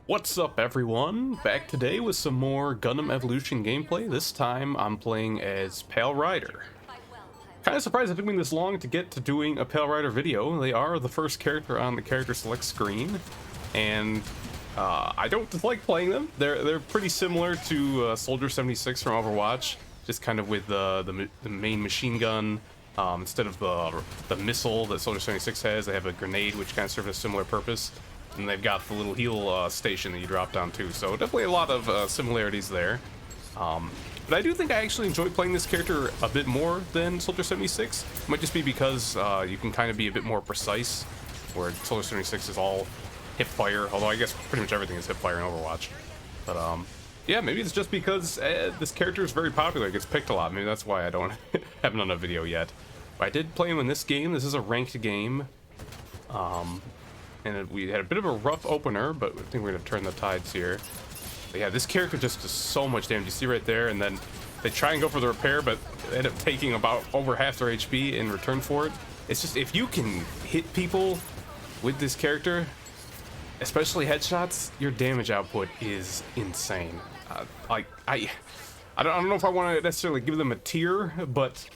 What's up everyone? Back today with some more Gundam Evolution gameplay. This time I'm playing as Pale Rider. Kind of surprised it took me this long to get to doing a Pale Rider video. They are the first character on the character select screen, and I don't dislike playing them. They're pretty similar to Soldier 76 from Overwatch, just kind of with the main machine gun. Instead of the missile that Soldier 76 has, they have a grenade which kind of serves a similar purpose. And they've got the little heal station that you drop down too, so definitely a lot of similarities there. But I do think I actually enjoy playing this character a bit more than Soldier 76. It might just be because you can kind of be a bit more precise, where Soldier 76 is all hip fire, although I guess pretty much everything is hip fire in Overwatch. But yeah, maybe it's just because this character is very popular, it gets picked a lot. Maybe that's why I don't haven't done a video yet. But I did play him in this game. This is a ranked game. And we had a bit of a rough opener, but I think we're going to turn the tides here. But yeah, this character just does so much damage. You see right there, and then they try and go for the repair, but they end up taking about over half their HP in return for it. It's just, if you can hit people with this character, especially headshots, your damage output is insane. I don't know if I want to necessarily give them a tier, but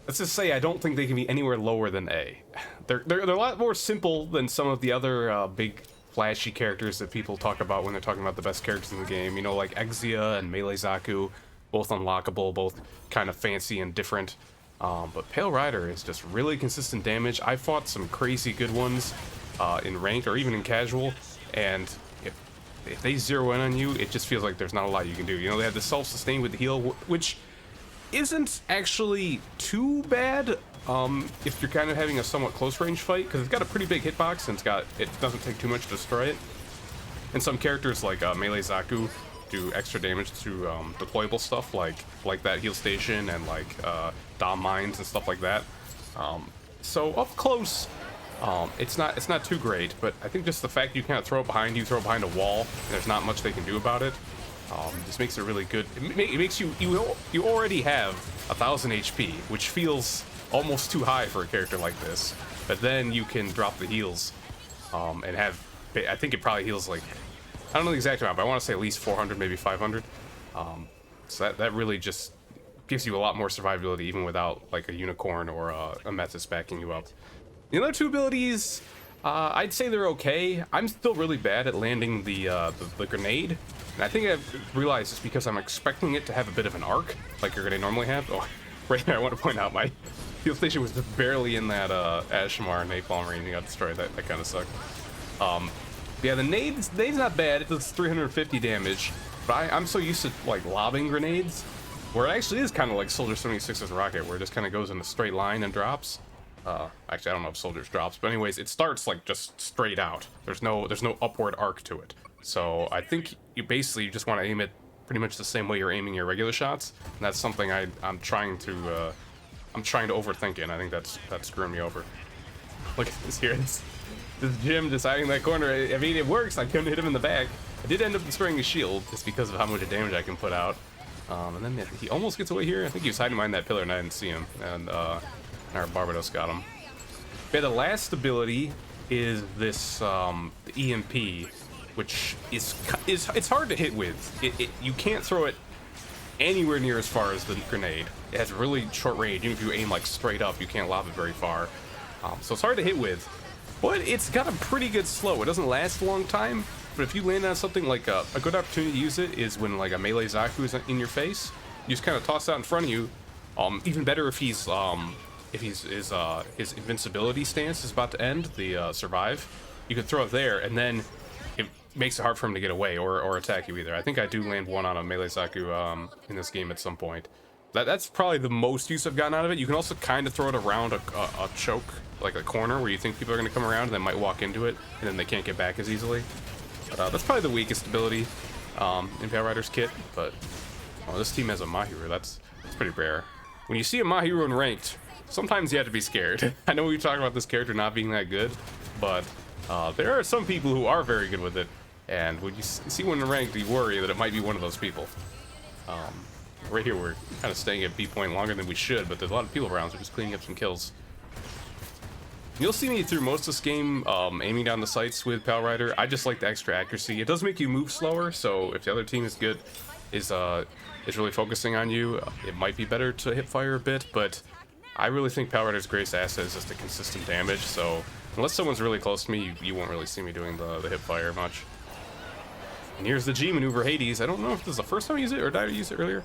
let's just say I don't think they can be anywhere lower than A. They're a lot more simple than some of the other big flashy characters that people talk about when they're talking about the best characters in the game. You know, like Exia and Melee Zaku, both unlockable, both kind of fancy and different. But Pale Rider is just really consistent damage. I fought some crazy good ones in ranked or even in casual, and if they zero in on you, it just feels like there's not a lot you can do. You know, they have the self-sustain with the heal, which isn't actually too bad if you're kind of having a somewhat close range fight, because it's got a pretty big hitbox and it doesn't take too much to destroy it. And some characters like Melee Zaku do extra damage through deployable stuff like that heal station and like Dom mines and stuff like that. So up close, it's not too great, but I think just the fact you kind of throw it behind a wall, and there's not much they can do about it. Just makes it really good. It makes you already have 1000 HP, which feels almost too high for a character like this. But then you can drop the heals, and have, I think it probably heals like, I don't know the exact amount, but I want to say at least 400, maybe 500. So that really just gives you a lot more survivability, even without like a unicorn or a Metis backing you up. The other two abilities, I'd say they're okay. I'm still really bad at landing the grenade. And I think I've realized it's because I'm expecting it to have a bit of an arc, like your grenade normally have. Oh, right there, I want to point out my heal station was just barely in that Ashmar napalm range and got destroyed. That kind of sucked. Yeah, the nade's not bad. It does 350 damage, but I'm so used to like lobbing grenades, where it actually is kind of like Soldier 76's rocket, where it just kind of goes in a straight line and drops. Actually, I don't know if Soldier's drops, but anyways, it starts like just straight out. There's no upward arc to it. So I think you basically just want to aim it pretty much the same way you're aiming your regular shots, and that's something I'm trying to overthink it, and I think that's screwing me over. Look at this here, this Jim deciding that corner. I mean, it works. I couldn't hit him in the back. I did end up destroying his shield just because of how much damage I can put out. And then he almost gets away here. I think he was hiding behind that pillar and I didn't see him, and our Barbados got him. Yeah, the last ability is this EMP, which it's hard to hit with. You can't throw it anywhere near as far as the grenade. It has really short range. Even if you aim like straight up, you can't lob it very far. So it's hard to hit with, but it's got a pretty good slow. It doesn't last a long time, but if you land on something like a good opportunity to use it is when like a Melee Zaku is in your face. You just kind of toss it out in front of you. Even better if his invincibility stance is about to end, the survive. You could throw it there, and then it makes it hard for him to get away or attack you either. I think I do land one on a Melee Zaku in this game at some point. That's probably the most use I've gotten out of it. You can also kind of throw it around a choke, like a corner where you think people are going to come around and they might walk into it, and then they can't get back as easily. But that's probably the weakest ability in Pale Rider's kit. But this team has a Mahiru. That's pretty rare. When you see a Mahiru in ranked, sometimes you have to be scared. I know we talk about this character not being that good, but there are some people who are very good with it, and when you see one in ranked, you worry that it might be one of those people. Right here, we're kind of staying at B point longer than we should, but there's a lot of people around, so just cleaning up some kills. You'll see me through most of this game aiming down the sights with Pal Rider. I just like the extra accuracy. It does make you move slower, so if the other team is really focusing on you, it might be better to hip fire a bit, but I really think Pal Rider's greatest asset is just the consistent damage, so unless someone's really close to me, you won't really see me doing the hip fire much. And here's the G maneuver, Hades. I don't know if this is the first time I use it or did I use it earlier.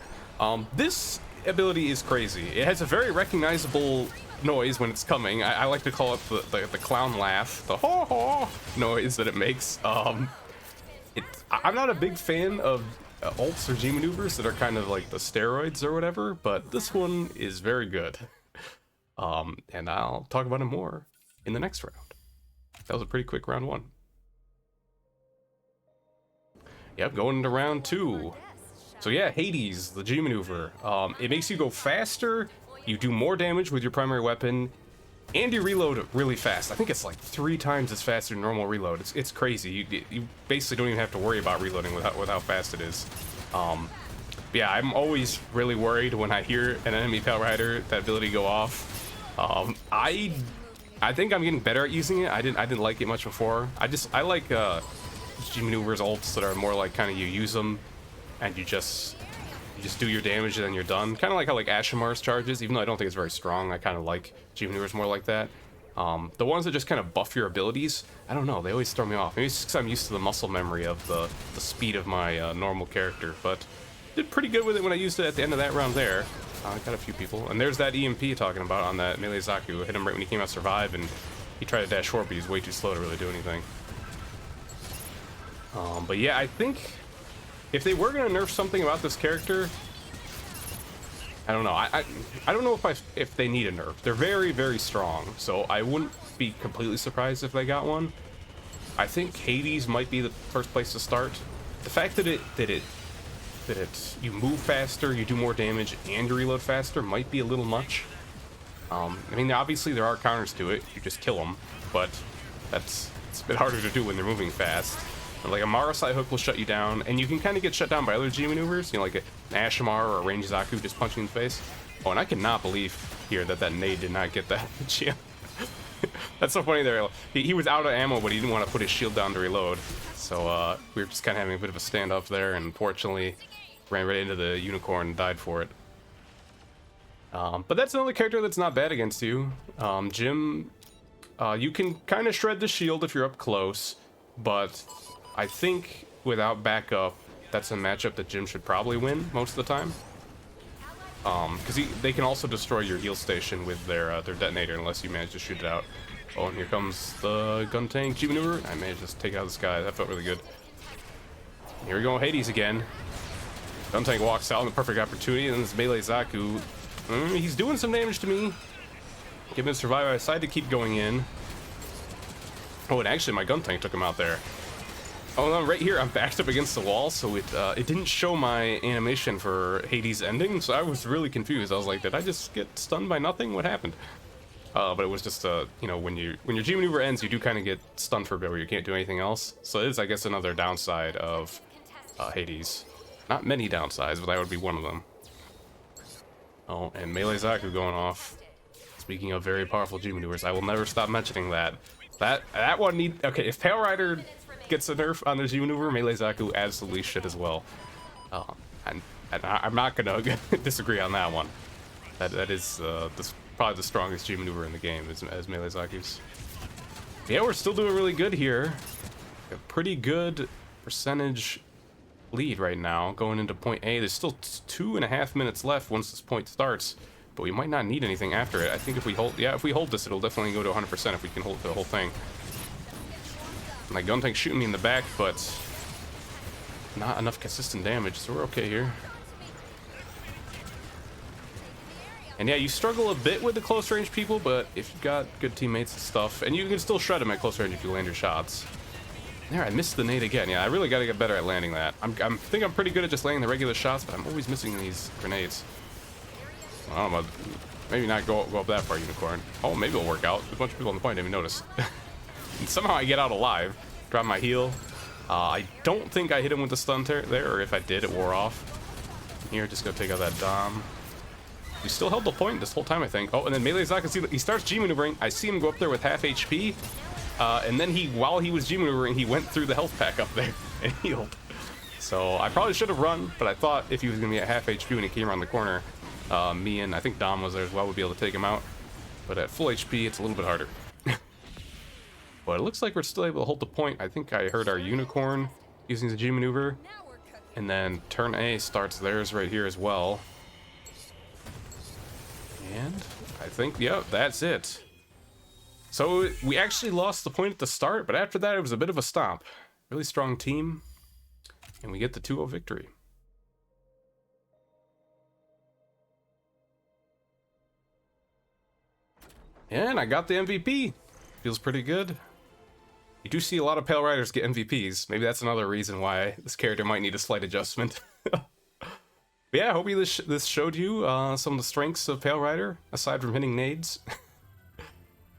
This ability is crazy. It has a very recognizable noise when it's coming. I like to call it the clown laugh, the ho ho noise that it makes. I'm not a big fan of ults or G maneuvers that are kind of like the steroids or whatever, but this one is very good. And I'll talk about it more in the next round. That was a pretty quick round 1. Yep, going into round 2. So yeah, Hades, the G maneuver. It makes you go faster, you do more damage with your primary weapon, and you reload really fast. I think it's like 3 times as fast as your normal reload. It's crazy. You basically don't even have to worry about reloading with how fast it is. Yeah, I'm always really worried when I hear an enemy Pal Rider, that ability go off. I think I'm getting better at using it. I didn't like it much before. I like G maneuvers ults that are more like kind of you use them and you just do your damage and then you're done. Kind of like how like Ashimar's charges, even though I don't think it's very strong. I kind of like G maneuvers more like that. The ones that just kind of buff your abilities, I don't know, they always throw me off. Maybe it's because I'm used to the muscle memory of the speed of my normal character, but did pretty good with it when I used it at the end of that round there. I got a few people, and there's that EMP talking about on that melee Zaku. Hit him right when he came out survive, and he tried to dash forward, but he's way too slow to really do anything. But yeah, I think if they were gonna nerf something about this character, I don't know. I don't know if they need a nerf. They're very, very strong, so I wouldn't be completely surprised if they got one. I think Hades might be the first place to start. The fact that you move faster, you do more damage, and you reload faster might be a little much. I mean, obviously there are counters to it. You just kill them, but it's a bit harder to do when they're moving fast. Like a Marasai hook will shut you down, and you can kind of get shut down by other G maneuvers, you know, like an Ashimar or a range Zaku just punching in the face. Oh, and I cannot believe here that nade did not get that shield. That's so funny there. He was out of ammo, but he didn't want to put his shield down to reload. So we were just kind of having a bit of a standoff there, and unfortunately ran right into the unicorn and died for it. But that's another character that's not bad against you. Jim, you can kind of shred the shield if you're up close, but I think without backup, that's a matchup that Jim should probably win most of the time. Because they can also destroy your heal station with their detonator unless you manage to shoot it out. Oh, and here comes the gun tank G maneuver. I managed to take out this guy. That felt really good. Here we go, Hades again. Gun tank walks out in the perfect opportunity, and then this melee Zaku. He's doing some damage to me. Give him a survive. I decided to keep going in. Oh, and actually my gun tank took him out there. Oh, no, right here I'm backed up against the wall, so it didn't show my animation for Hades ending, so I was really confused. I was like, did I just get stunned by nothing? What happened? But it was just you know, when your G maneuver ends, you do kind of get stunned for a bit where you can't do anything else. So it is, I guess, another downside of Hades. Not many downsides, but that would be one of them. Oh, and melee Zaku going off. Speaking of very powerful G maneuvers, I will never stop mentioning that. That one okay, if Pale Rider gets a nerf on their G maneuver, melee Zaku absolutely should as well. And I'm not gonna disagree on that one. That is probably the strongest G maneuver in the game as melee Zaku's. Yeah, we're still doing really good here. A pretty good percentage lead right now going into point A. There's still 2.5 minutes left once this point starts, but we might not need anything after it. I think if we hold this, it'll definitely go to 100% if we can hold the whole thing. My gun tank's shooting me in the back, but not enough consistent damage, so we're okay here. And yeah, you struggle a bit with the close range people, but if you've got good teammates and stuff, and you can still shred them at close range if you land your shots. There, I missed the nade again. Yeah, I really gotta get better at landing that. I think I'm pretty good at just landing the regular shots, but I'm always missing these grenades. I don't know, maybe not go up that far, Unicorn. Oh, maybe it'll work out. There's a bunch of people on the point, I didn't even notice. And somehow I get out alive, drop my heal. I don't think I hit him with the stun there, or if I did, it wore off. Here, just go take out that Dom. We still held the point this whole time, I think. Oh, and then Melee's not gonna see. He starts G maneuvering. I see him go up there with half HP, and then while he was G maneuvering, he went through the health pack up there and healed. So I probably should have run, but I thought if he was gonna be at half HP when he came around the corner, me and I think Dom was there as well, would be able to take him out. But at full HP, it's a little bit harder. But it looks like we're still able to hold the point. I think I heard our unicorn using the G maneuver, and then turn A starts theirs right here as well. And I think, yeah, that's it. So we actually lost the point at the start, but after that it was a bit of a stomp. Really strong team, and we get the 2-0 victory. And I got the MVP. Feels pretty good. You do see a lot of Pale Riders get MVPs. Maybe that's another reason why this character might need a slight adjustment. But yeah, I hope this showed you some of the strengths of Pale Rider, aside from hitting nades.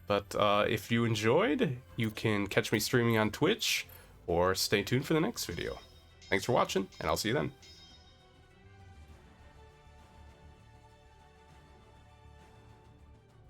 But if you enjoyed, you can catch me streaming on Twitch, or stay tuned for the next video. Thanks for watching, and I'll see you then.